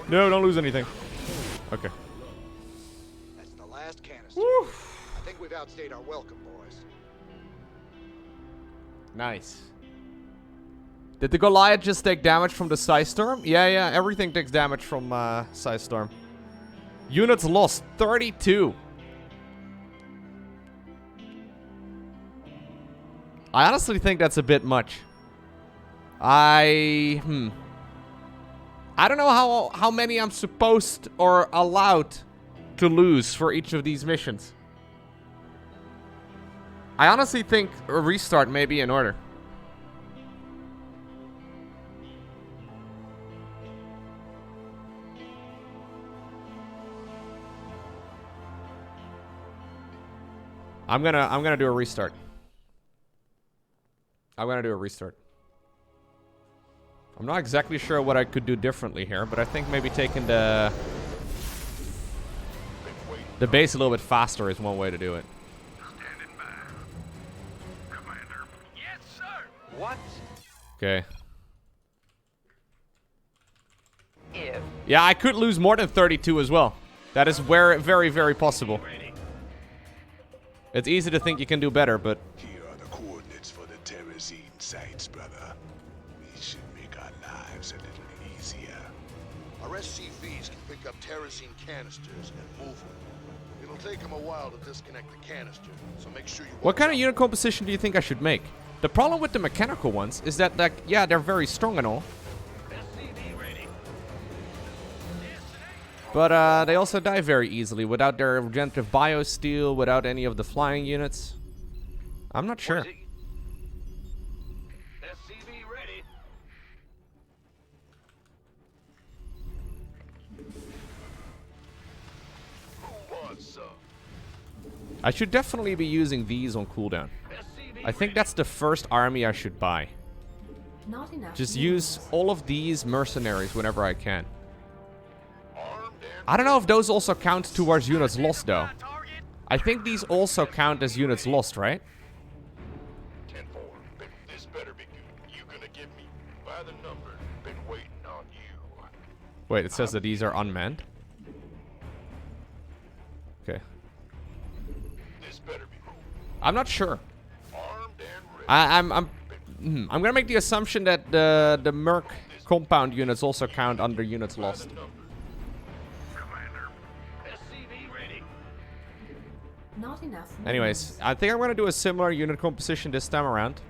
No, don't lose anything. Okay. That's the last canister. Woo. I think we've outstayed our welcome, boys. Nice. Did the Goliath just take damage from the Size Storm? Yeah, everything takes damage from Size Storm. Units lost, 32. I honestly think that's a bit much. I don't know how many I'm supposed or allowed to lose for each of these missions. I honestly think a restart may be in order. I'm gonna do a restart. I'm gonna do a restart. I'm not exactly sure what I could do differently here, but I think maybe taking the base a little bit faster is one way to do it. Standing by. Commander. Yes, sir. What? Okay. If Yeah, I could lose more than 32 as well. That is very, very possible. It's easy to think you can do better, but... Here are the coordinates for the terrazine sites, brother. These should make our lives a little easier. Our SCVs can pick up terrazine canisters and move them. It'll take them a while to disconnect the canister, so make sure you... What kind of unit composition do you think I should make? The problem with the mechanical ones is that, like, yeah, they're very strong and all. But they also die very easily without their regenerative biosteel, without any of the flying units. I'm not sure. SCV ready. Who wants some? I should definitely be using these on cooldown. I think that's the first army I should buy. Not enough. Just use all of these mercenaries whenever I can. I don't know if those also count towards units lost, though. I think these also count as units lost, right? 10-4. This better be good. You gonna give me by the number. Been waiting on you. Wait, it says that these are unmanned. Okay. This better be cool. I'm not sure. Armed and ready. I'm gonna make the assumption that the Merc compound units also count under units lost. Commander. SCV ready. Not enough. Anyways, I think I'm gonna do a similar unit composition this time around.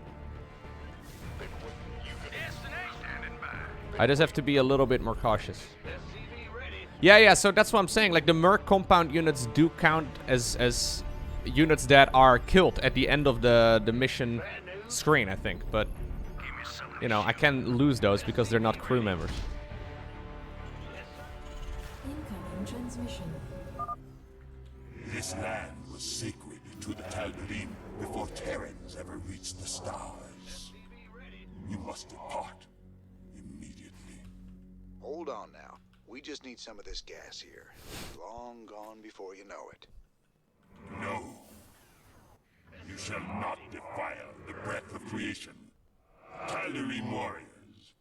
Standing by. I just have to be a little bit more cautious. SCV ready. Yeah, so that's what I'm saying. Like, the Merc compound units do count as units that are killed at the end of the mission screen, I think. But, you know, I can lose those because they're not crew members. Incoming transmission. This land was sacred to the Tal'Darim before Terrans ever reached the stars. You must depart immediately. Hold on now. We just need some of this gas here. Long gone before you know it. No. You shall not defile the breath of creation. Tal'Darim warriors,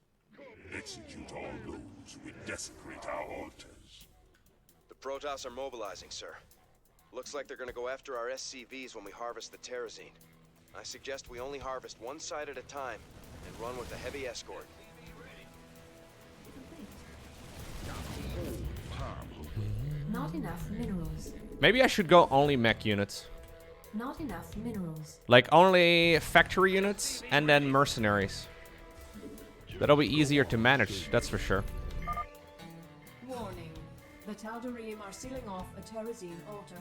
execute all those who would desecrate our altars. The Protoss are mobilizing, sir. Looks like they're gonna go after our SCVs when we harvest the terrazine. I suggest we only harvest one side at a time and run with a heavy escort. Not enough minerals. Maybe I should go only mech units. Not enough minerals. Like, only factory units and then mercenaries. That'll be easier to manage, that's for sure. Warning. The Tal'Darim are sealing off a terrazine altar.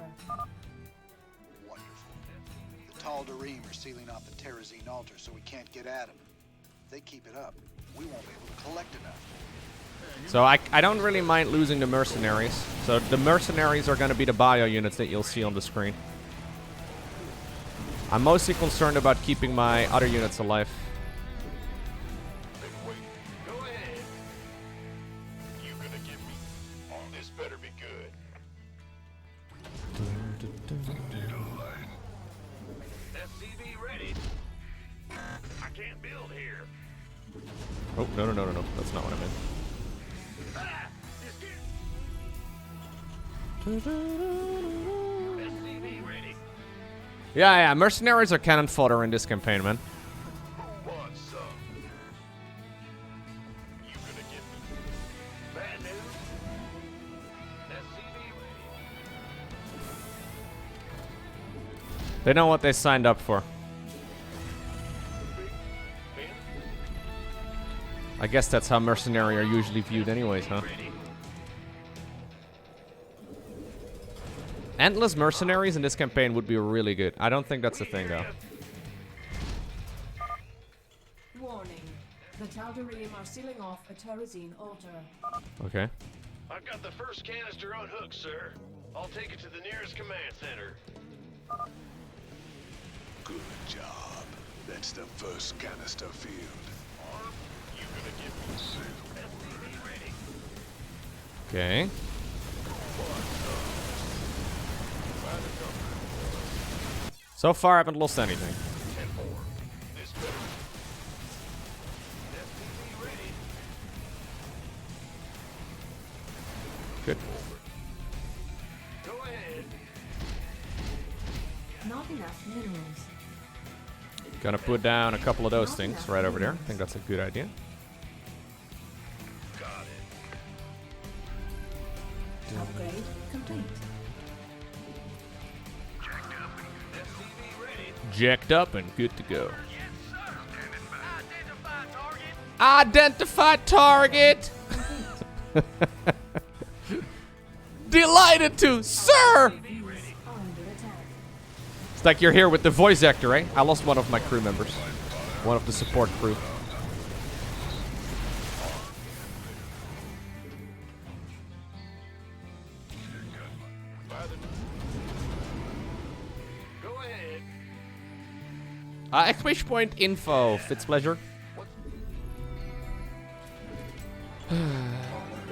Wonderful. The Tal'Darim are sealing off the terrazine altar so we can't get at them. If they keep it up, we won't be able to collect enough. So I don't really mind losing the mercenaries. So the mercenaries are going to be the bio units that you'll see on the screen. I'm mostly concerned about keeping my other units alive. Go ahead. You gonna give me? Oh, this better be good. SCV ready. I can't build here. Oh, no. That's not what I meant. Ah, just get Yeah, mercenaries are cannon fodder in this campaign, man. Who wants some? You gonna give me bad news? SCV ready. They know what they signed up for. I guess that's how mercenary are usually viewed anyways, huh? Endless mercenaries in this campaign would be really good. I don't think that's the thing, though. Warning. The Tal'Darim are sealing off a terrazine altar. Okay. I've got the first canister on hook, sir. I'll take it to the nearest command center. Good job. That's the first canister field. You gonna give me SCV ready. Okay. So far, I haven't lost anything. 10-4. This better. SCV ready. Good. Go ahead. Not enough minerals. Gonna put down a couple of those things right over there. I think that's a good idea. Got it. Upgrade complete. Jacked up and good to go. Identify target! Delighted to, sir! It's like you're here with the voice actor, eh? I lost one of my crew members. One of the support crew. Go ahead. Exclamation point info, Fitzpleasure.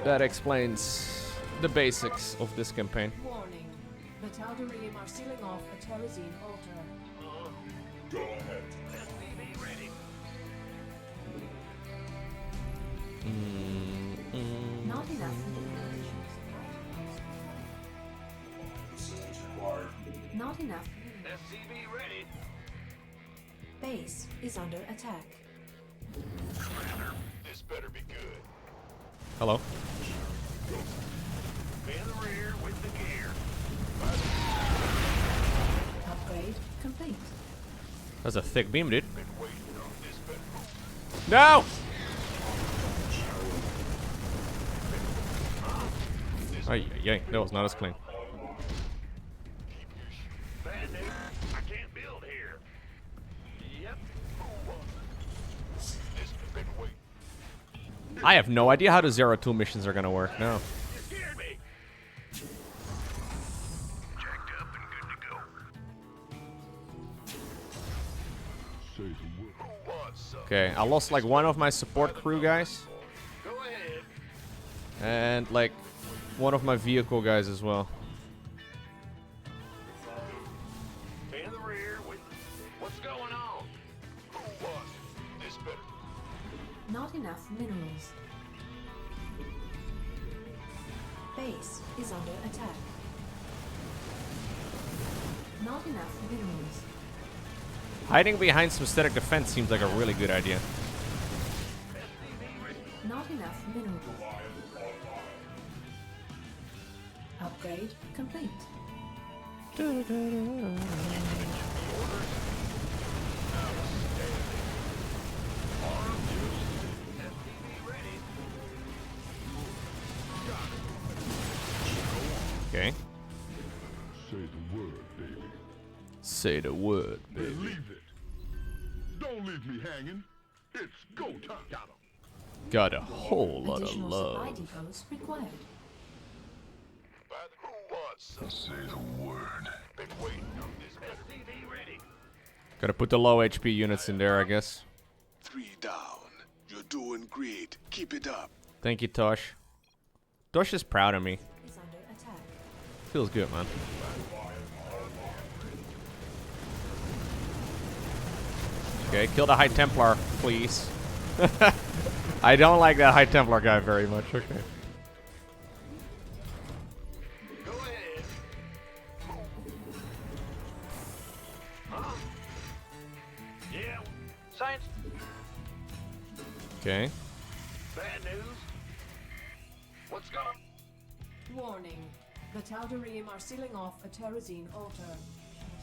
That explains the basics of this campaign. Warning. The Tal'Darim are sealing off a terrazine altar. Go ahead. SCV ready. Not enough minerals. Assistance required. Not enough. SCV ready. Base is under attack. This better be good. Hello. In the rear with the gear. Upgrade complete. That's a thick beam, dude. Been waiting on this better. No! Ay, that was not as clean. Bad news. I can't build here. Yep. This been waiting. I have no idea how the 0-2 missions are gonna work. No. You scared me. Jacked up and good to go. Say the word. Who wants some? Okay, I lost like one of my support crew guys. Go ahead. And like one of my vehicle guys as well. In the rear with. What's going on? Who wants this better? Not enough minerals. Base is under attack. Not enough minerals. Hiding behind some static defense seems like a really good idea. Not enough minerals. Upgrade complete. Okay. Say the word, baby. Say the word, baby. Believe it. Don't leave me hanging. It's go time. Got 'em. Got a whole lot of Additional supply love. depots required. Who wants some? Say the word. Been waiting on this SCV ready. Gotta put the low HP units in there, I guess. 3 down. You're doing great. Keep it up. Thank you, Tosh. Tosh is proud of me. Is under attack. Feels good, man. Okay, kill the High Templar, please. I don't like that High Templar guy very much. Okay. Go ahead. Science. Okay. Bad news. What's going? Warning. The Tal'Darim are sealing off a terrazine altar.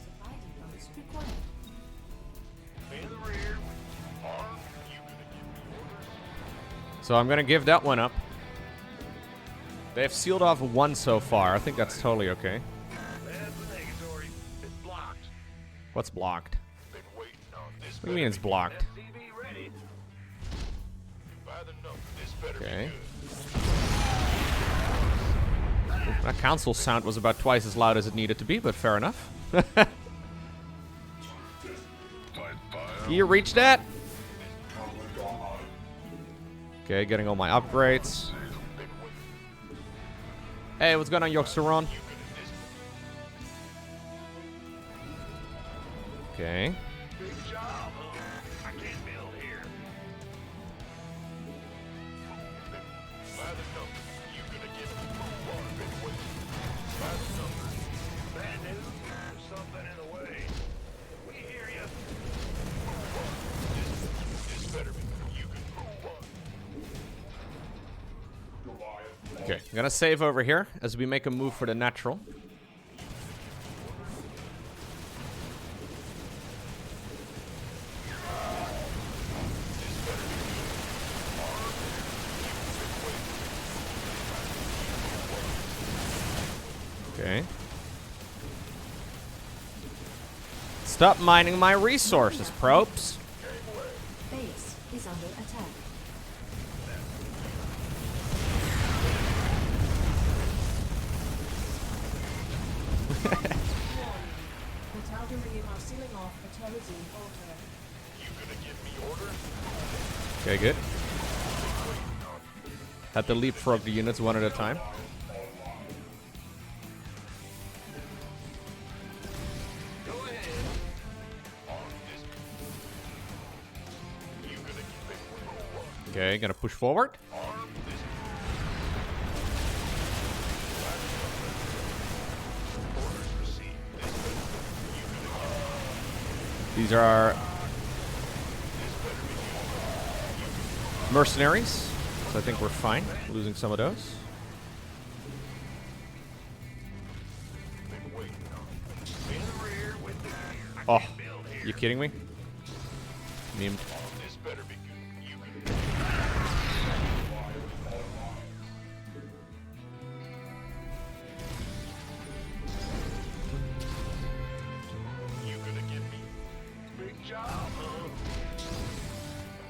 Supply depots required. In the rear. Arm. You gonna give me orders? So I'm gonna give that one up. They have sealed off one so far. I think that's totally okay. That's the negatory. It's blocked. What's blocked? Been waiting on this. What do you mean it's blocked? SCV ready. By the number, this better Okay. be good. That console sound was about twice as loud as it needed to be, but fair enough. You reached that? Okay, getting all my upgrades. Hey, what's going on, Yoxeron? Okay. Big job, huh? I can't build here. By the number, you gonna give me more. Been waiting. By the number. Bad news. There's something in the way. We hear you. This better be. You can move on. Okay, I'm gonna save over here as we make a move for the natural. Okay. Stop mining my resources, probes. Base is under attack. The Tal'Darim are sealing off a terrazine altar. You gonna give me orders? Okay, good. Had to leapfrog the units one at a time. Go ahead. On this. You gonna give me orders? Okay, gonna push forward. Arm this. Orders received. This better. You gonna These are our mercenaries, so I think we're fine losing some of those. been waiting on. In the rear with the. I Oh, can't build here. you kidding me? Memed. This better be good. You can. You gonna give me big job, huh?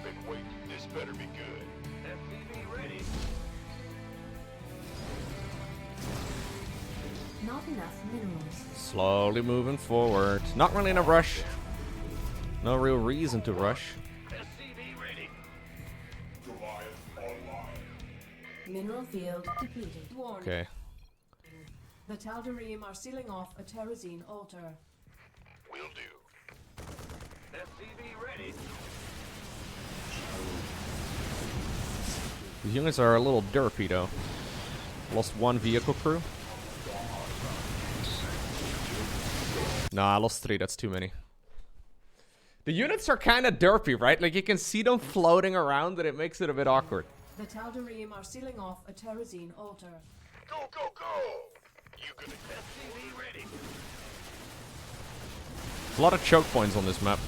Been waiting. This better be good. FPV ready. Not enough minerals. Slowly moving forward. Not really in a rush. No real reason to rush. SCV ready. Mineral field depleted. Warning. Okay. The Tal'Darim are sealing off a terrazine altar. Will do. SCV ready. These units are a little derpy though. Lost one vehicle crew. Nah, I lost 3. That's too many. The units are kind of derpy, right? Like you can see them floating around and it makes it a bit awkward. The Tal'Darim are sealing off a terrazine altar. Go, go, go! You gonna SCV ready. There's a lot of choke points on this map.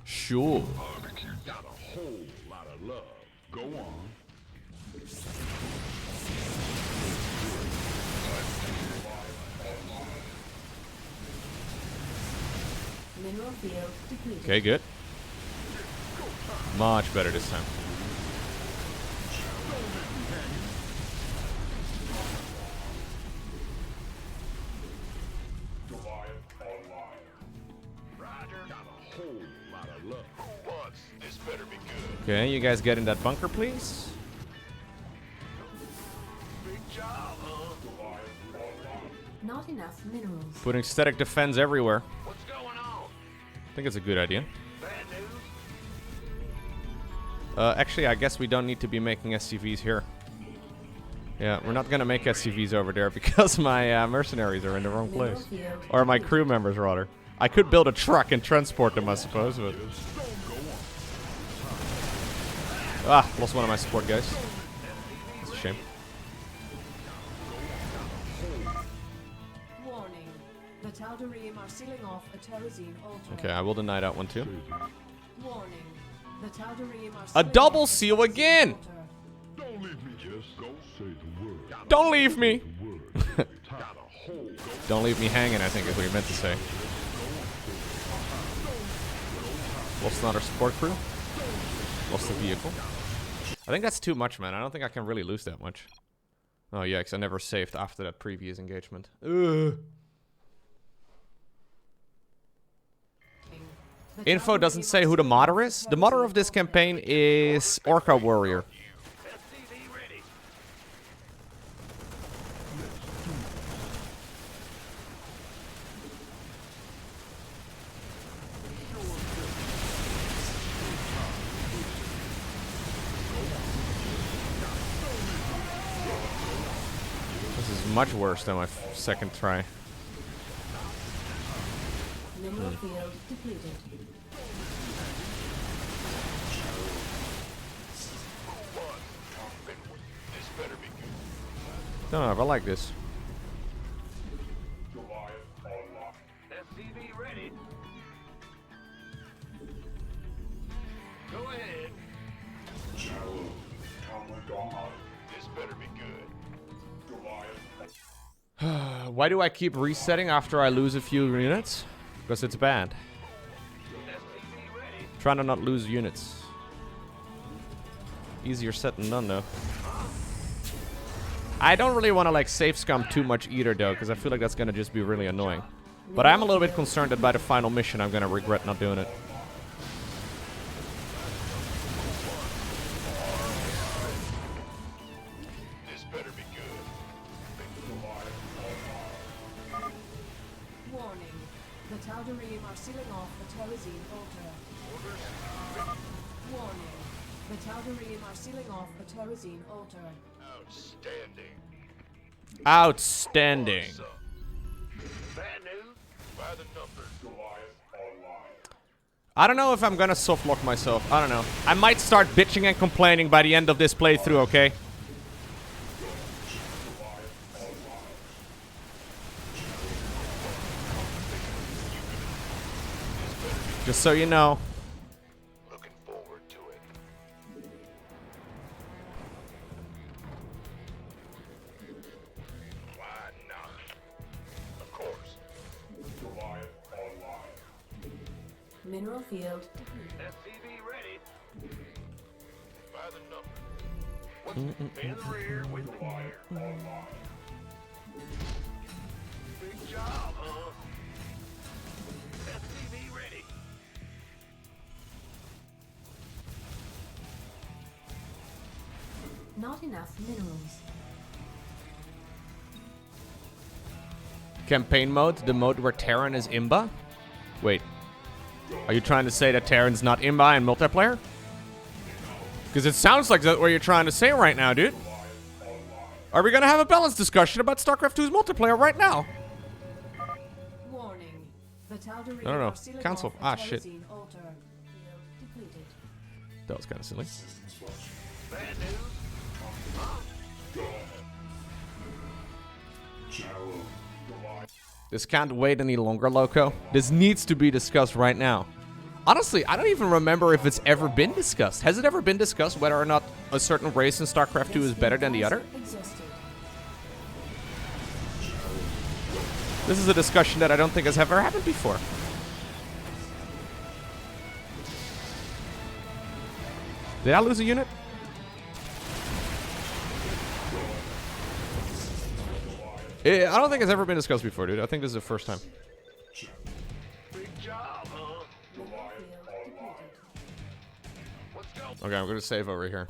Sure. Barbecue got a whole lot of love. Go on. Mineral field depleted. Okay, good. Much better this time. Roger. Got a whole lot of love. Who wants? This better be good. Okay, you guys get in that bunker, please. Big job, huh? Not enough minerals. Putting static defense everywhere. What's going on? I think it's a good idea. Bad news? Actually, I guess we don't need to be making SCVs here. Yeah, we're not gonna make SCVs over there because my mercenaries are in the wrong place. Or my crew members, rather. I could build a truck and transport them, I suppose, but... Ah, lost one of my support guys. That's a shame. Warning. The Tal'Darim are sealing off a terrazine altar. Okay, I will deny that one too. Warning. The Tal'Darim are A sealing double off seal terrazine again! altar. Don't leave me. Just go say the word. Don't leave me! Got a hole. Don't leave me hanging, I think is what you meant to say. Lost another support crew. Lost the vehicle. I think that's too much, man. I don't think I can really lose that much. Oh, yeah, because I never saved after that previous engagement. Ugh. Info doesn't say who the modder is. The modder of this campaign is Orca Warrior. SCV ready. This is much worse than my second try. Mineral field depleted. This better be good. No, I like this. SCV ready. Go ahead. This better be good. Why do I keep resetting after I lose a few units? Because it's bad. SCV ready. Trying to not lose units. Easier said than done, though. I don't really want to like save scum too much either, though, because I feel like that's going to just be really annoying. But I'm a little bit concerned that by the final mission I'm going to regret not doing it. This better be good. Warning. The Tal'Darim are sealing off the terrazine altar. Warning. The Tal'Darim are sealing off the terrazine altar. Outstanding. Outstanding. Bad news? By the numbers. I don't know if I'm going to softlock myself. I don't know. I might start bitching and complaining by the end of this playthrough, okay? Just so you know. Looking forward to it. Why not? Of course. Mineral field depleted. SCV ready. By the number. What's in the rear with the wire? Big job, huh? SCV ready. Not enough minerals. Campaign mode, the mode where Terran is Imba? Wait. Are you trying to say that Terran's not Imba in multiplayer? Because it sounds like that's what you're trying to say right now, dude. Are we gonna have a balanced discussion about StarCraft 2's multiplayer right now? Warning. The Tal'Darim No, no, no. are sealing Cancel. off a Ah, shit. terrazine altar. Field depleted. That was kind of silly. Bad news? This can't wait any longer, Lowko. This needs to be discussed right now. Honestly, I don't even remember if it's ever been discussed. Has it ever been discussed whether or not a certain race in StarCraft 2 is better than the other? Exhausted. This is a discussion that I don't think has ever happened before. Did I lose a unit? I don't think it's ever been discussed before, dude. I think this is the first time. Big job, huh? Mineral field depleted. Let's go. Okay, I'm gonna save over here.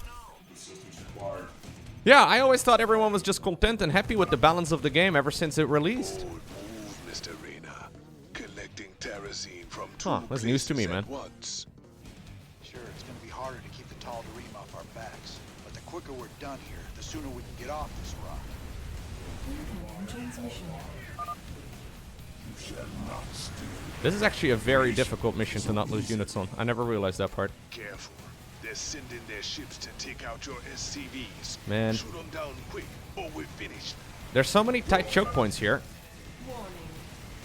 Yeah, I always thought everyone was just content and happy with the balance of the game ever since it released. Bold move, Mr. Reyna. Collecting terrazine from two Huh, that's news to me, places man. at once. Sure, it's going to be harder to keep the Tal'Darim off our backs, but the quicker we're done here, the sooner we can get off this rock. Incoming transmission. You shall not steal. This is actually a very difficult mission to not lose units on. I never realized that part. Careful. They're sending their ships to take out your SCVs. Man. Shoot them down quick, or we're finished. There's so many tight choke points here Warning.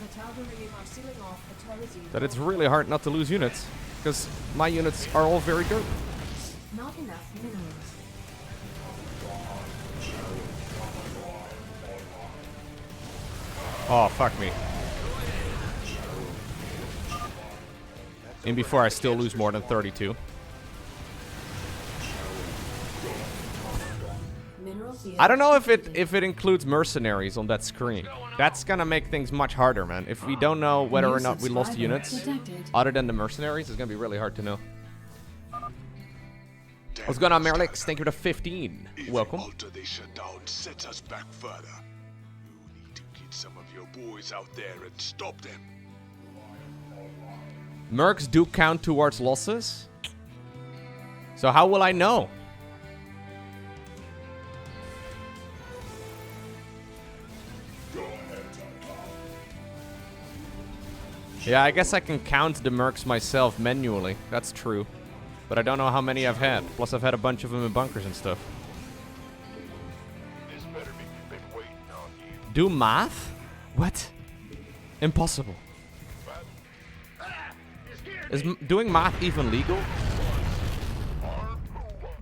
The Tal'Darim are sealing off the terrazine that it's really hard not to lose units. Because my units are all very good. Not enough minerals. Oh, fuck me. And before I still lose more than 32. Mineral field. I don't know if it includes mercenaries on that screen. That's gonna make things much harder, man. If we don't know whether or not we lost units, Detected. other than the mercenaries, it's gonna be really hard to know. What's going on, Merlix? Thank you for the 15. Every Welcome. altar they shut down sets us back further. You need to get some of your boys out there and stop them. Mercs do count towards losses. So how will I know? Yeah, I guess I can count the mercs myself manually. That's true. But I don't know how many I've had. Plus I've had a bunch of them in bunkers and stuff. This better be been waiting on you. Do math? What? Impossible. Is doing math even legal? Arm,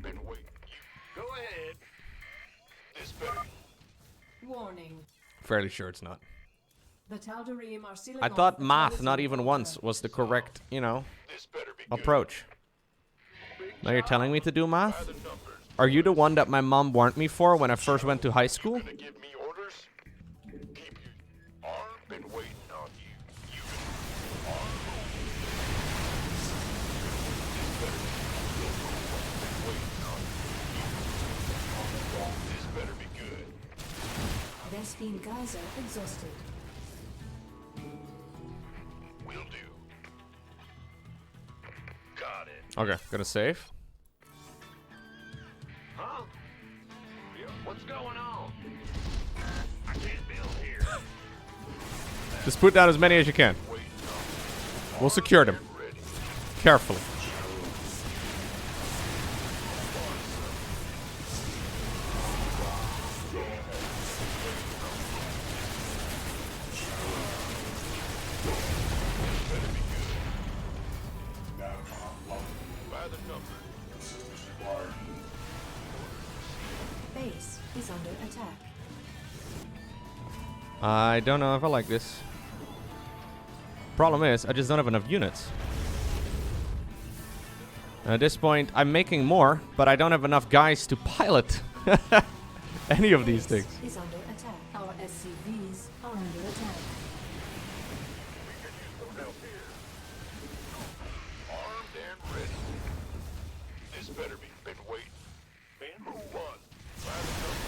been waiting. You go ahead. This better. Warning. Fairly sure it's not. The Tal'Darim are sealing I off thought the math, not terrazine even altar. once, was the correct, you know, This better be good. approach. Now you're telling me to do By math? the numbers. Are you the one that my mom warned me for when I first went to high school? Gonna give me orders? Keep your arm. Been waiting on you. You arm. This better be good. Vespine Geyser exhausted. Will do. Got it. Okay, gonna save. Huh? Yeah, what's going on? I can't build here. Just put down as many as you can. Waiting on We'll secure them. ready. Carefully. By the number. Base is under attack. I don't know if I like this. Problem is, I just don't have enough units. And at this point, I'm making more, but I don't have enough guys to pilot any of these things. Is under attack. Our SCVs are under attack. Armed and ready. This better be been waiting. And who won? By the number.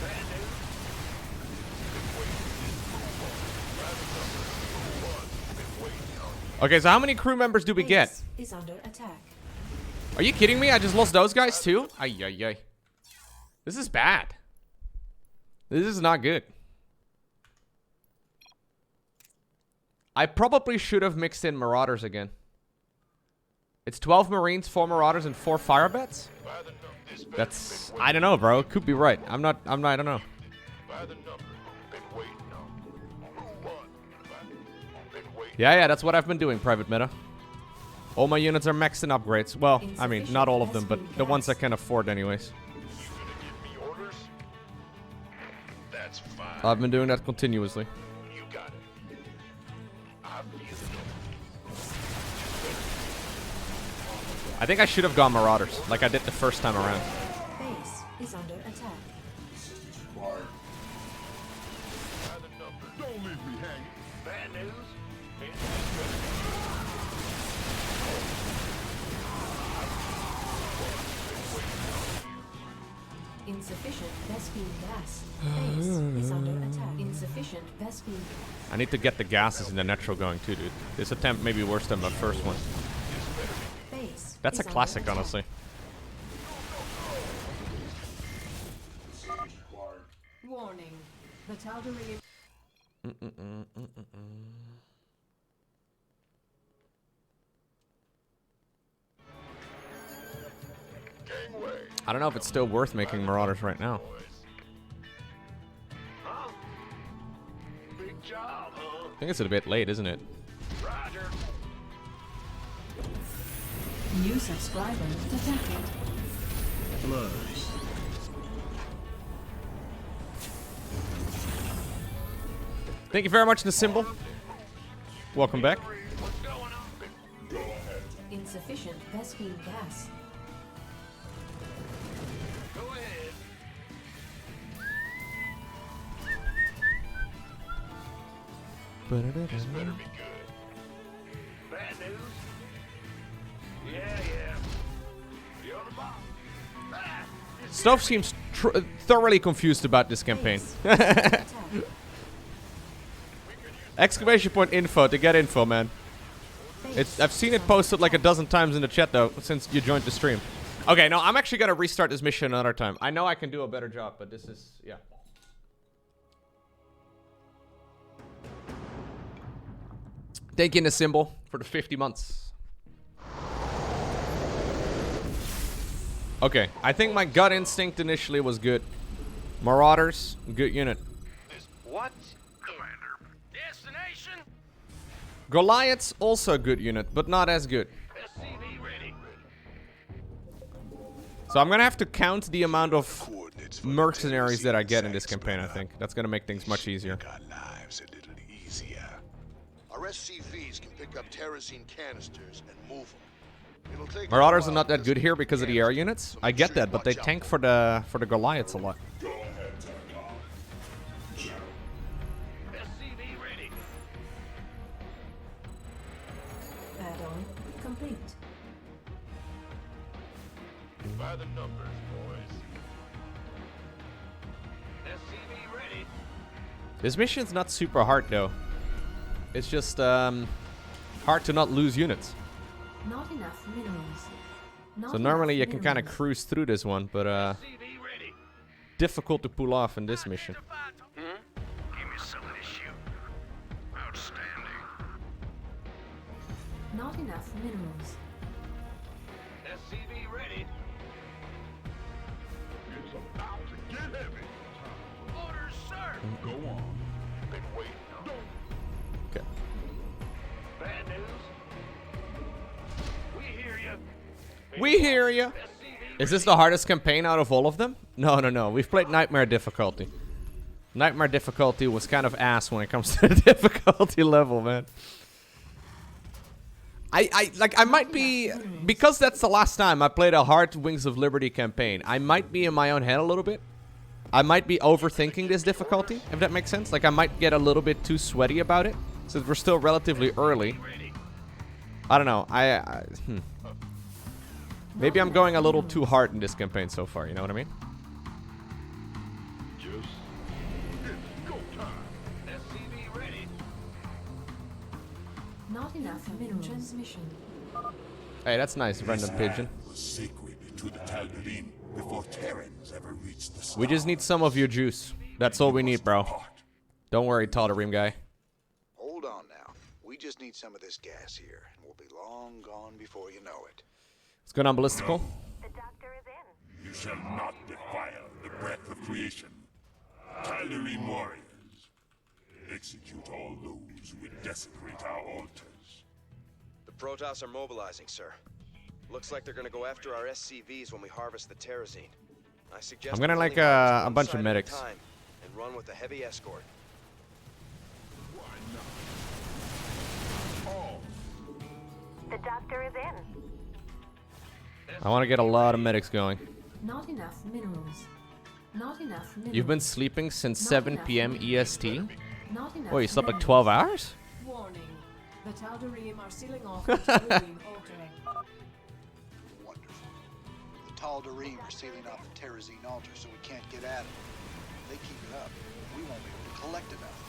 Bad news. Been waiting. Who won? By the number. Who won? Been waiting on you. Okay, so how many crew members do we get? Base is under attack. Are you kidding me? I just lost those guys too? Ay, ay, ay. This is bad. This is not good. I probably should have mixed in Marauders again. It's 12 Marines, 4 Marauders, and 4 Fire Bats? By the number. This better That's... I don't know, bro. It could be right. I don't know. by the number. Been waiting on. Who won? Been waiting. Yeah, that's what I've been doing, Private Meta. All my units are maxed in upgrades. Well, I mean, not all of them, but the ones I can afford anyways. You gonna give me orders? That's fine. I've been doing that continuously. You got it. I feel it. I think I should have gone Marauders, like I did the first time around. Base is under attack. By the number. Don't leave me hanging. Bad news? And this better be Insufficient Vespine gas. Base is under attack. Insufficient Vespine. I need to get the gases in the natural going too, dude. This attempt may be worse than my first one. Base That's a is under classic, attack. honestly. Warning. The Tal'Darim. I don't know if it's still worth making Marauders right now. Huh? Big job, huh? I think it's a bit late, isn't it? Roger. New subscriber detected. Thank you very much, Nasimble. Welcome back. What's going on? Insufficient Vespene gas. Go ahead. This better be good. Bad news? Yeah. You on the box? Ah! Stove seems thoroughly confused about this campaign. Base is under attack. Exclamation point info to get info, man. I've seen it posted like a dozen times in the chat though since you joined the stream. Okay, no, I'm actually gonna restart this mission another time. I know I can do a better job, but this is yeah. Thank you, Nasimble, for the 50 months. Okay, I think my gut instinct initially was good. Marauders, good unit. What? Commander. Destination? Goliaths, also a good unit, but not as good. SCV ready. So I'm gonna have to count the amount of Coordinates for the mercenaries that I terrazine get in this sites, campaign, I brother. think. That's gonna make things much easier. Make our lives a little easier. Our SCVs can pick up terrazine canisters and move them. It'll take Marauders are not that good here because of the air units. I get that, but they tank for the Goliaths a lot. SCV ready. Add-on complete. By the numbers, boys. SCV ready. This mission's not super hard though. It's just hard to not lose units. Not enough minerals. Not So enough normally you can kind of minerals. cruise through this one, but SCV ready. difficult to pull off in this mission. Give me some of this shoot. Outstanding. Not enough minerals. SCV ready. It's about to get heavy. Orders, sir. Go on. Been waiting on. Okay. Bad news? We hear you. We hear ya. Is this the hardest campaign out of all of them? No. We've played Nightmare difficulty. Nightmare difficulty was kind of ass when it comes to the difficulty level, man. I might be, because that's the last time I played a hard Wings of Liberty campaign, I might be in my own head a little bit. I might be overthinking this difficulty, if that makes sense. Like I might get a little bit too sweaty about it, since we're still relatively early. I don't know. Maybe I'm going a little too hard in this campaign so far, you know what I mean? Just it's go time. SCV ready. Not enough minerals. Transmission. Hey, that's nice, random pigeon. Was sacred to the Tal'Darim before Terrans ever reached the star. We just need some of your juice. That's all we need, bro. Don't worry, Tal'Darim guy. Hold on now. We just need some of this gas here, and we'll be long gone before you know it. What's going on, Ballistical? The doctor is in. You shall not defile the breath of creation. Tal'Darim warriors, execute all those who would desecrate our altars. The Protoss are mobilizing, sir. Looks like they're gonna go after our SCVs when we harvest the terrazine. I suggest I'm gonna we like only harvest a one bunch of side at medics. time and run with a heavy escort. The doctor is in. I want to get a lot of medics going. Not enough minerals. Not enough minerals. You've been sleeping since Not 7 enough p.m. minerals. EST? Not enough Oh, you slept like minerals. 12 hours? Warning. The Tal'Darim are sealing off the terrazine altar. Wonderful. The Tal'Darim are sealing off the terrazine altar so we can't get at them. If they keep it up, we won't be able to collect enough.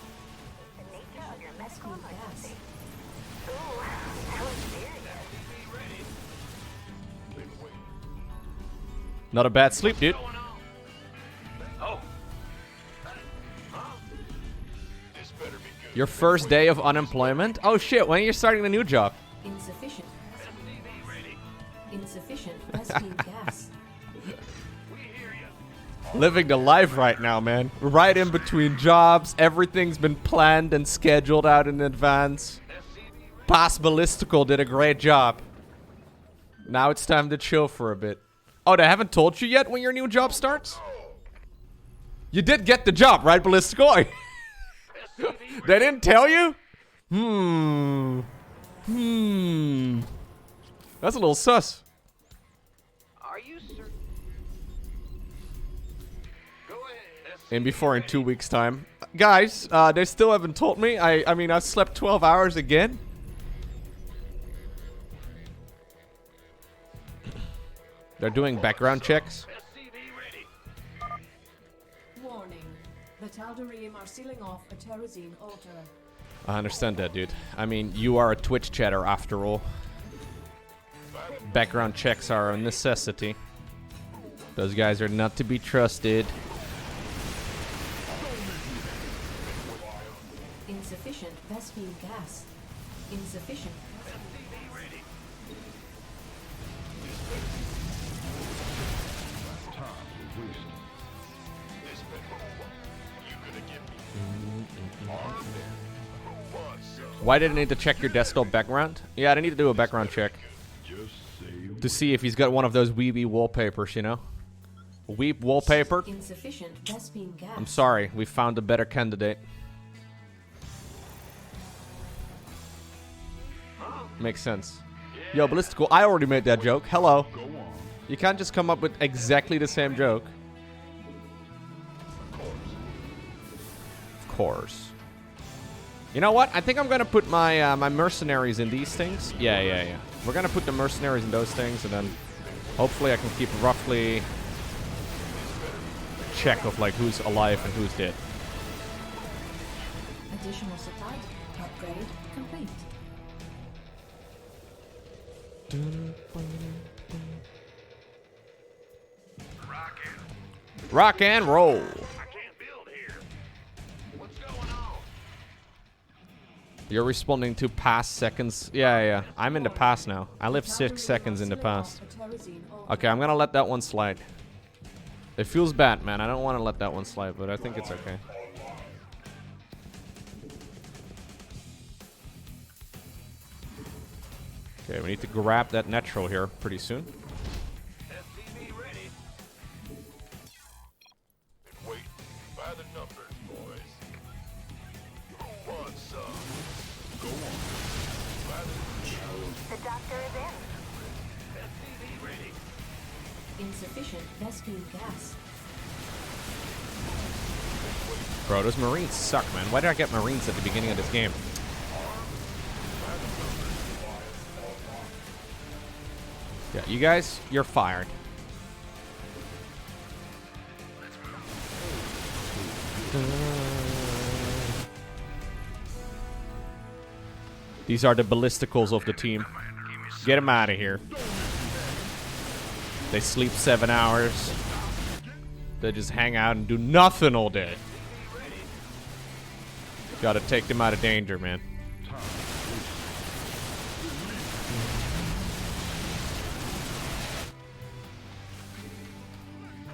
The nature of your medical Vespene gas. emergency. Ooh, that was serious. Not a bad sleep, dude. Oh. This better be good. Your first day of unemployment? Oh shit, when are you starting the new job? Insufficient. SCV ready. Insufficient Vespine gas. We hear you. Living the life right now, man. Right in between jobs. Everything's been planned and scheduled out in advance. Past Ballistical did a great job. Now it's time to chill for a bit. Oh, they haven't told you yet when your new job starts? You did get the job, right, Ballistical? They didn't tell you? That's a little sus. Are you certain? Go ahead. And before in 2 weeks' time. Guys, they still haven't told me. I mean, I slept 12 hours again. They're doing background checks. SCV ready. Warning. The Tal'Darim are sealing off a terrazine altar. I understand that, dude. I mean, you are a Twitch chatter after all. Background checks are a necessity. Those guys are not to be trusted. Insufficient Vespine gas. Insufficient. SCV ready. This better. You gonna give me armed? Who wants some? Why did I need to check your desktop background? Yeah, I need to do a background check. To see if he's got one of those weeby wallpapers, you know? Weep wallpaper? Insufficient Vespine gas. I'm sorry, we found a better candidate. Makes sense. Yo, Ballistical, I already made that joke. Hello. You can't just come up with exactly the same joke. Of course. You know what? I think I'm gonna put my my mercenaries in these things. Yeah. We're gonna put the mercenaries in those things, and then hopefully I can keep roughly check of like who's alive and who's dead. Additional supply. Upgrade complete. Rock and roll. I can't build here. What's going on? You're responding to past seconds. Yeah. I'm in the past now. I lived 6 seconds in the past. Okay, I'm gonna let that one slide. It feels bad, man. I don't want to let that one slide, but I think it's okay. Okay, we need to grab that natural here pretty soon. SCV ready. Wait, by the numbers, boys. Who wants some? Go on. By the The doctor is in. SCV ready. Insufficient Vespine gas. Bro, those Marines suck, man. Why did I get Marines at the beginning of this game? Yeah, you guys, you're fired. These are the ballisticals of the team. Get them out of here. They sleep 7 hours. They just hang out and do nothing all day. Gotta take them out of danger, man.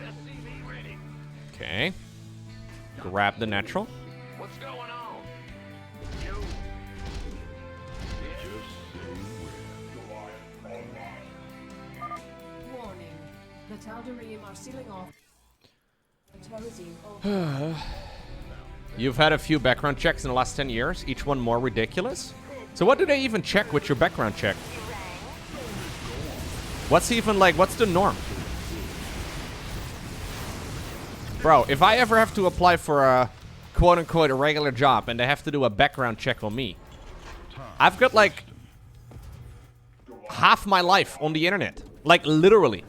SCV ready. Okay. Grab the natural. What's going on? You. Warning. The Tal'Darim are sealing off a terrazine altar. You've had a few background checks in the last 10 years, each one more ridiculous. So what do they even check with your background check? What's even like, what's the norm? Bro, if I ever have to apply for a quote-unquote a regular job and they have to do a background check on me, I've got like half my life on the internet. Like literally.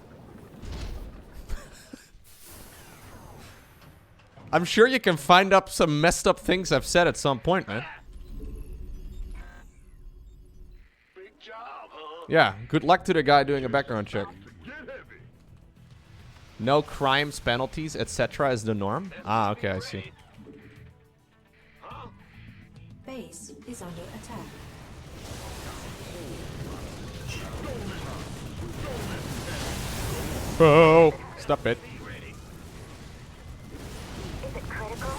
I'm sure you can find up some messed up things I've said at some point, man. Big job, huh? Yeah, good luck to the guy doing a background check. Get heavy. No crimes, penalties, etc. is the norm? Ah, okay, I see. Base is under attack. Oh, stop it. Is it critical?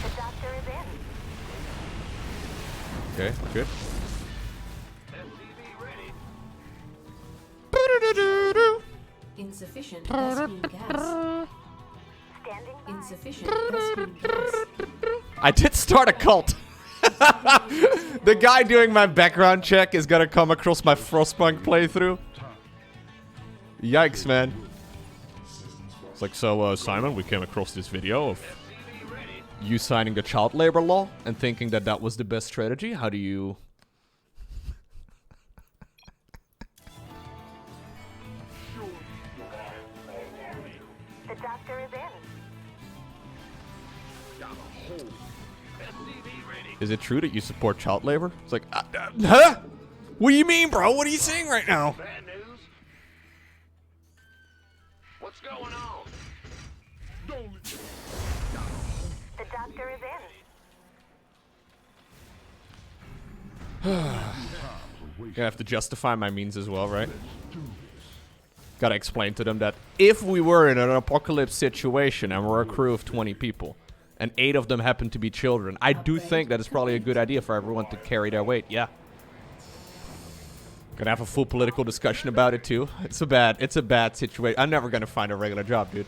The doctor is in. Okay, good. Insufficient Vespene gas. Standing by. Insufficient Vespene gas. I did start a cult. The guy doing my background check is gonna come across my Frostpunk playthrough. Yikes, man. It's like, so, Simon, we came across this video of you signing the child labor law and thinking that that was the best strategy. How do you... The doctor is in. Is it true that you support child labor? It's like, huh? What do you mean, bro? What are you saying right now? Bad news? What's going on? The doctor is in. Gonna have to justify my means as well, right? Gotta explain to them that if we were in an apocalypse situation and we're a crew of 20 people, and 8 of them happen to be children, I do think that it's probably a good idea for everyone to carry their weight, yeah. Gonna have a full political discussion about it too. It's a bad situation. I'm never gonna find a regular job, dude.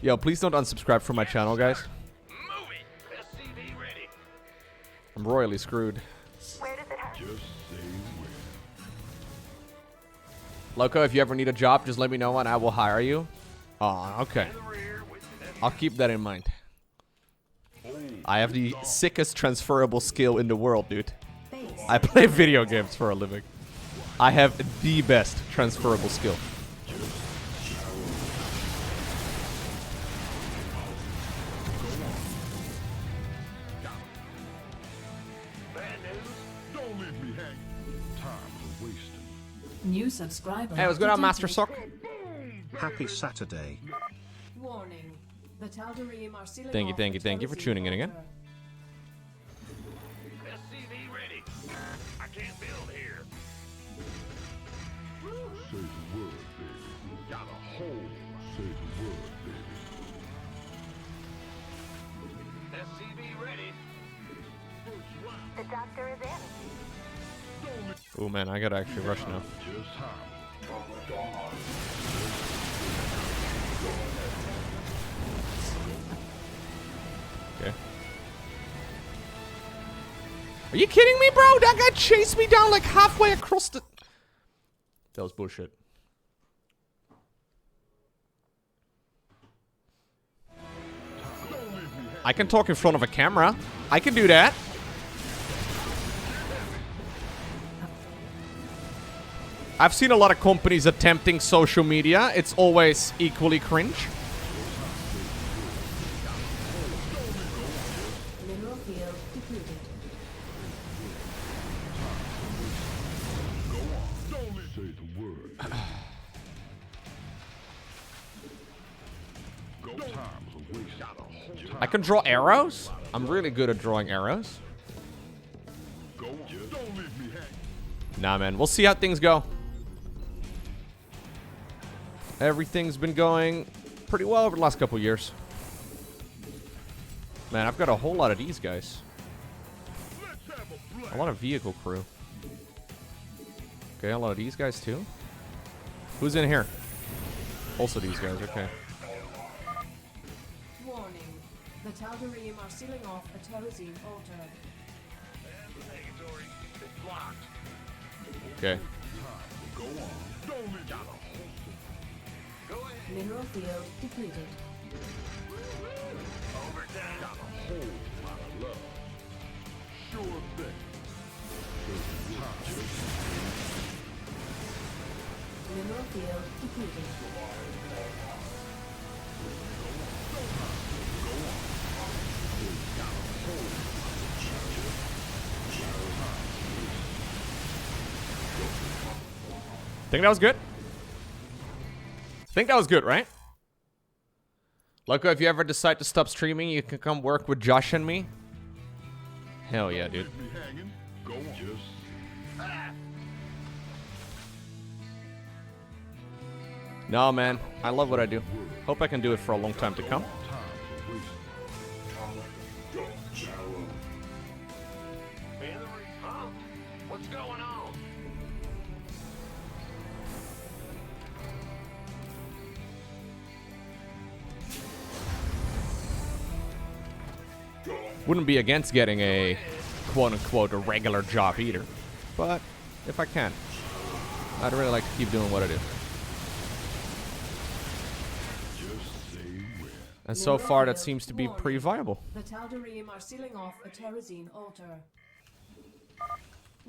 Yo, please don't unsubscribe from my channel, guys. Move it! SCV ready. I'm royally screwed. Where does it hurt? Just say where. Lowko, if you ever need a job, just let me know and I will hire you. Oh, okay. I'll keep that in mind. I have the sickest transferable skill in the world, dude. Base. I play video games for a living. I have the best transferable skill. Bad news? Don't leave me hanging. Time's a wasting. New subscriber. Hey, what's going on, Master Sock? Happy Saturday. Warning. The Tal'Darim are sealing Thank you, off thank you, the thank you for terrazine tuning in again. altar. SCV ready. I can't build here. Say the word, baby. Got a hole. Say the word, baby. SCV ready. The doctor is in. Oh man, I gotta actually rush now. Just time. Okay. Are you kidding me, bro? That guy chased me down like halfway across the... That was bullshit. I can talk in front of a camera. I can do that. I've seen a lot of companies attempting social media. It's always equally cringe. Mineral field depleted. Say the word. Go time's a waste. I can draw arrows. I'm really good at drawing arrows. Go on. Don't leave me hanging. Nah, man. We'll see how things go. Everything's been going pretty well over the last couple years. Man, I've got a whole lot of these guys. A lot of vehicle crew. Okay, a lot of these guys too. Who's in here? Also these guys, okay. Warning. The Tal'Darim are sealing off a terrazine altar. Negatory. It's blocked. Okay. Go on. Don't leave me hanging. Go ahead. Mineral field depleted. Overtime. Got a whole lot of love. Sure thing. Mineral field depleted. Think that was good? think that was good, right? Lowko, if you ever decide to stop streaming, you can come work with Josh and me. Hell yeah, dude. No, man. I love what I do. Hope I can do it for a long time to come. Huh? What's going on? Wouldn't be against getting a quote-unquote a regular job either. But if I can, I'd really like to keep doing what I do. And so far, that seems to be pretty viable. The Tal'Darim are sealing off a terrazine altar.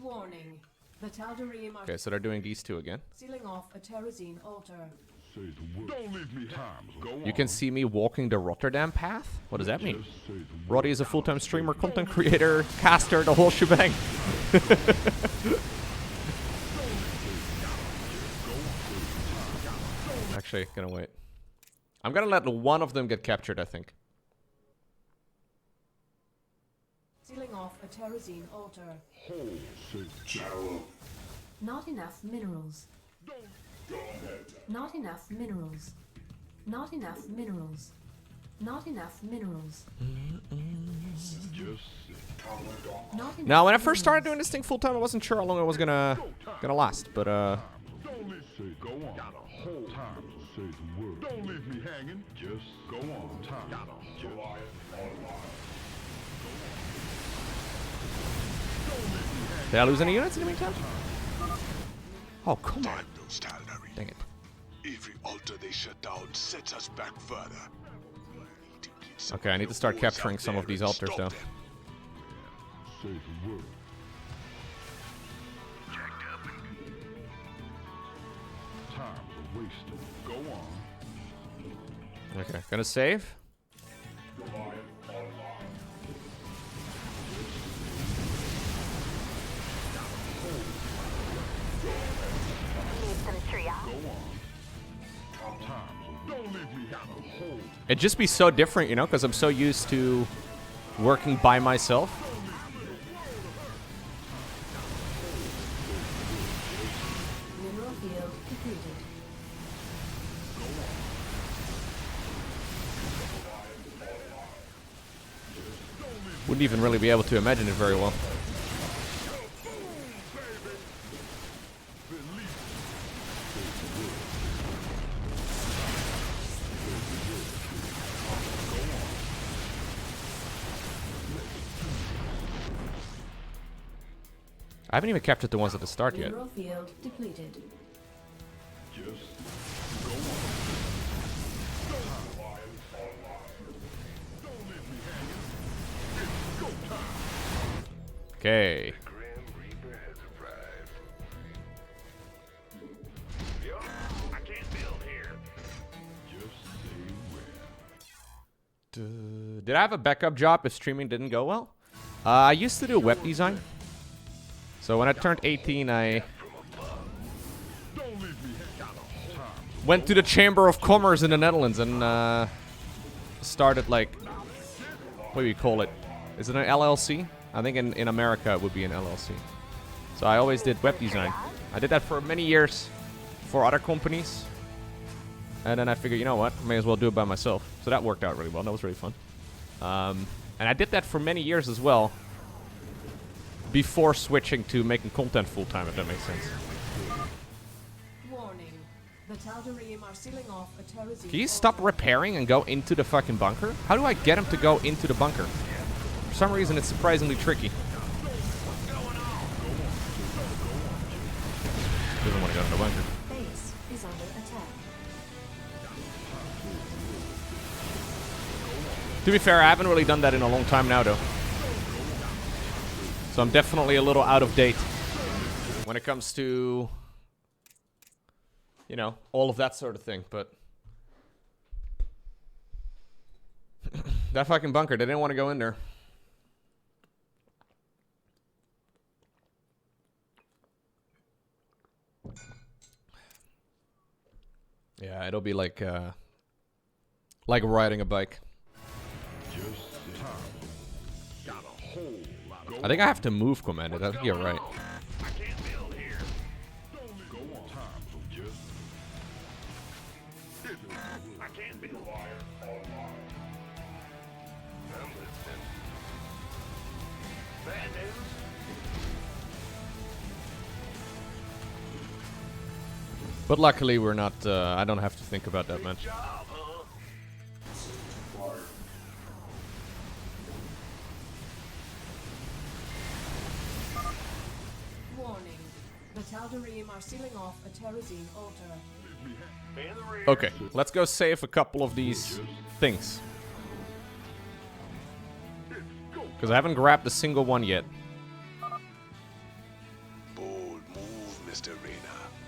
Warning. The Tal'Darim are Okay, so they're doing these two again. sealing off a terrazine altar. Don't leave me hanging. You can see me walking the Rotterdam path? What does that mean? Roddy is a full-time streamer, content creator, caster, the whole shebang. Actually, gonna wait. I'm gonna let one of them get captured, I think. Sealing off a terrazine altar. Not enough minerals. Not enough minerals. Not enough minerals. Not enough minerals. Not enough Now, when I first started doing this thing full time, I wasn't sure how long it was gonna last, but Don't leave me hanging. Just go on. Time. did I lose any units in the meantime? Oh, come on. Damn those Tal'Darim. Dang it. Every altar they shut down sets us back further. We need to get some Okay, I need to start warriors capturing out some of there these and altars, stop though. them. Say the word. Time's a wasted. Go on. Okay, gonna save. Need some triage? Don't leave me hanging. It'd just be so different, you know, because I'm so used to working by myself. mineral field depleted. Wouldn't even really be able to imagine it very well. I haven't even captured the ones at the start yet. Mineral field depleted. Okay. Grim Reaper has arrived. Yo, I can't build here. Did I have a backup job if streaming didn't go well? I used to do web design. So when I turned 18, I went to the Chamber of Commerce in the Netherlands and started, like, what do you call it? Is it an LLC? I think in America it would be an LLC. So I always did web design. I did that for many years for other companies. And then I figured, you know what? I may as well do it by myself. So that worked out really well. That was really fun. And I did that for many years as well. Before switching to making content full-time, if that makes sense. Warning. The Tal'Darim are sealing off a terrazine. Can you stop repairing and go into the fucking bunker? How do I get him to go into the bunker? For some reason, it's surprisingly tricky. Doesn't want to go into the bunker. Base is under attack. To be fair, I haven't really done that in a long time now, though. So I'm definitely a little out of date when it comes to, you know, all of that sort of thing, but that fucking bunker, they didn't want to go in there. Yeah, it'll be like riding a bike. I think I have to move commanded. I think you're right. I can't build here. Go on. I can't build wire. I'm listening. Bad news? But luckily we're not, I don't have to think about that, man. Job, huh? Warning. The Tal'Darim are sealing off a terrazine altar. In the rear. Okay, let's go save a couple of these things. Because I haven't grabbed a single one yet. Bold move, Mr. Reyna.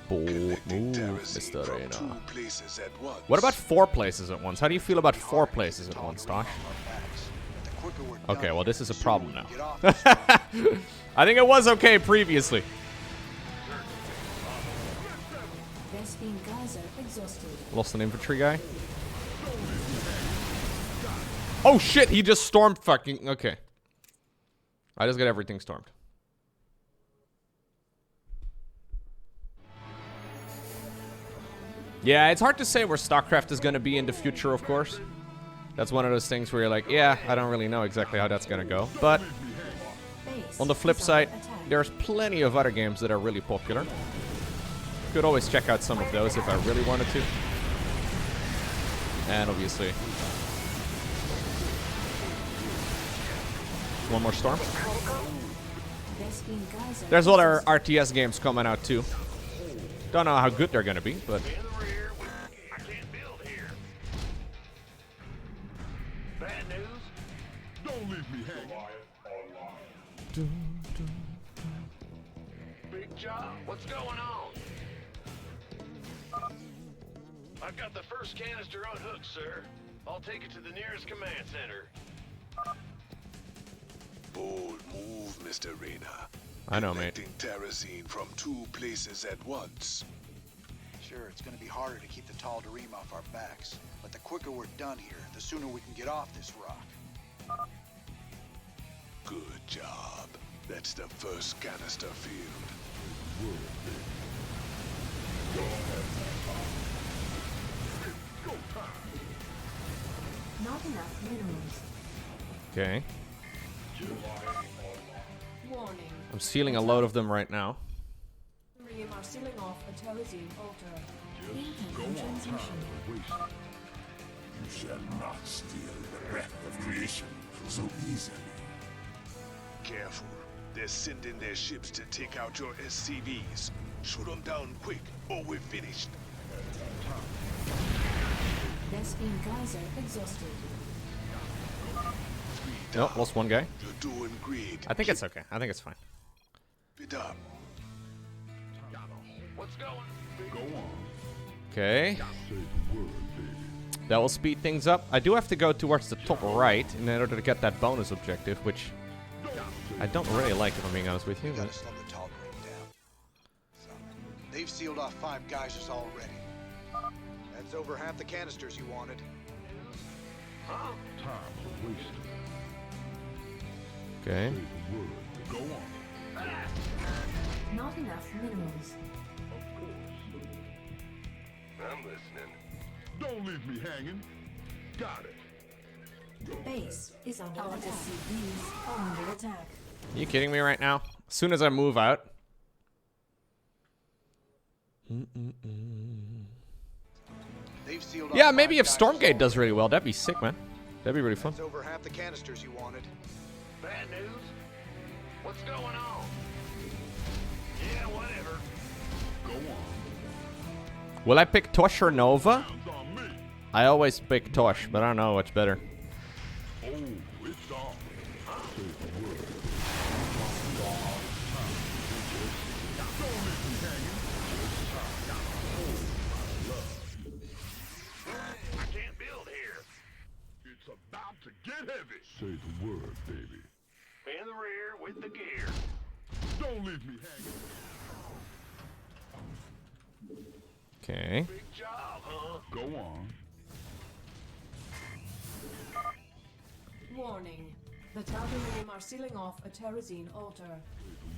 Bold Collecting move, terrazine Mr. from Reyna. 2 places at once. What about 4 places at once? How do you feel about 4 places at once, Tosh? The quicker we're Okay, done well this here, is a the sooner problem we now. can get off this rock. I think it was okay previously. Vespine Geyser exhausted. Lost an infantry guy. Oh shit, he just stormed fucking... Okay. I just got everything stormed. Yeah, it's hard to say where StarCraft is going to be in the future, of course. That's one of those things where you're like, yeah, I don't really know exactly how that's going to go. But Base on the flip is side, under attack. there's plenty of other games that are really popular. Could always check out some of those if I really wanted to. And obviously... One more storm. Vespine Geyser There's other RTS games coming out too. Don't know how good they're gonna be, but... In the rear. I can't build here. Bad news? Don't leave me hanging. Big job. What's going on? I've got the first canister unhooked, sir. I'll take it to the nearest command center. Bold move, Mr. Reyna. I know, mate. Collecting terrazine from 2 places at once. Sure, it's gonna be harder to keep the Tal'Darim off our backs. But the quicker we're done here, the sooner we can get off this rock. Good job. That's the first canister field. Not enough minerals. Okay. Warning. I'm sealing a load of them right now. Tal'Darim are sealing off a terrazine altar. Incoming transmission. You shall not steal the breath of creation so easily. Careful. They're sending their ships to take out your SCVs. Shoot them down quick, or we're finished. Vespine Geyser exhausted. Nope, lost one guy. You're doing great. I think it's okay. I think it's fine. Keep it up. What's going? Go on. Okay. Say the word, baby. That will speed things up. I do have to go towards the top right in order to get that bonus objective, which I don't really like, if I'm being honest with you. We gotta But slow the Tal'Darim down. So, they've sealed off 5 geysers already. That's over half the canisters you wanted. Huh? Time's a waste. okay. Say the word. Go on. Not enough minerals. Of course. I'm listening. Don't leave me hanging. Got it. Base is under attack. SCVs are under attack. Are you kidding me right now? As soon as I move out. They've sealed Yeah, off maybe 5 if geysers Stormgate does already. really well, that'd be sick, man. That'd be really fun. That's over half the canisters you wanted. Bad news? What's going on? Yeah, whatever. Go on. Will I pick Tosh or Nova? Sounds on me. I always pick Tosh, but I don't know what's better. Oh, it's on. Say the word. Don't leave me hanging. I can't build here. It's about to get heavy. Say the word, baby. In the rear with the gear. Don't leave me hanging. Okay. Big job, huh? Go on. Warning. The Tal'Darim are sealing off a terrazine altar.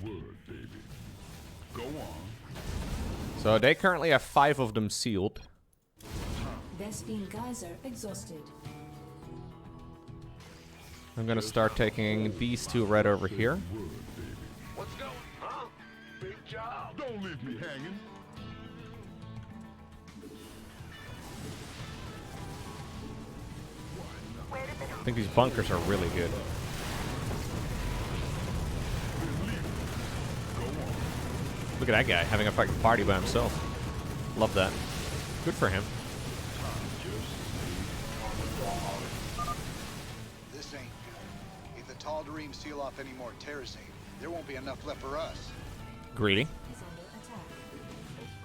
The word, baby. Go on. So they currently have 5 of them sealed. Vespene Geyser exhausted. I'm gonna start taking these 2 right over here. What's going on? Huh? Big job. Don't leave me hanging. I think these bunkers are really good. Look at that guy having a fucking party by himself. Love that. Good for him. This ain't good. If the Tal'Darim seal off any more terrazine, there won't be enough left for us. Greedy. Is under attack.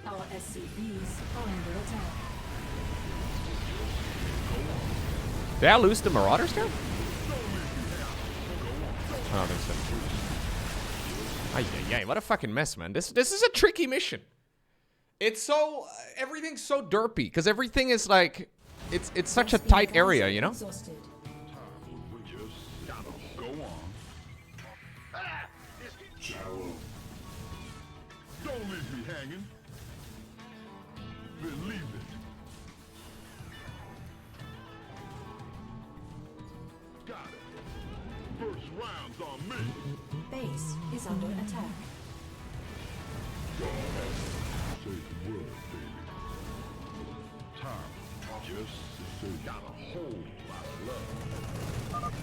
Our SCVs are under attack. Did I lose the Marauders now? I don't think so. Ay, what a fucking mess, man. This is a tricky mission. It's so everything's so derpy because everything is like it's such a tight area, you know? Exhausted. Go on. Don't leave me hanging. Believe it. Got it. First round's on me. Base is under attack. Say the word, baby. Time. Just say got a whole lot of love.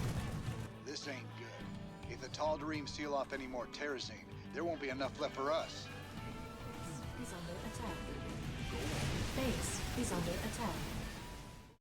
This ain't good. If the Tal'Darim seal off any more terrazine, there won't be enough left for us. Is under attack. Base is under attack.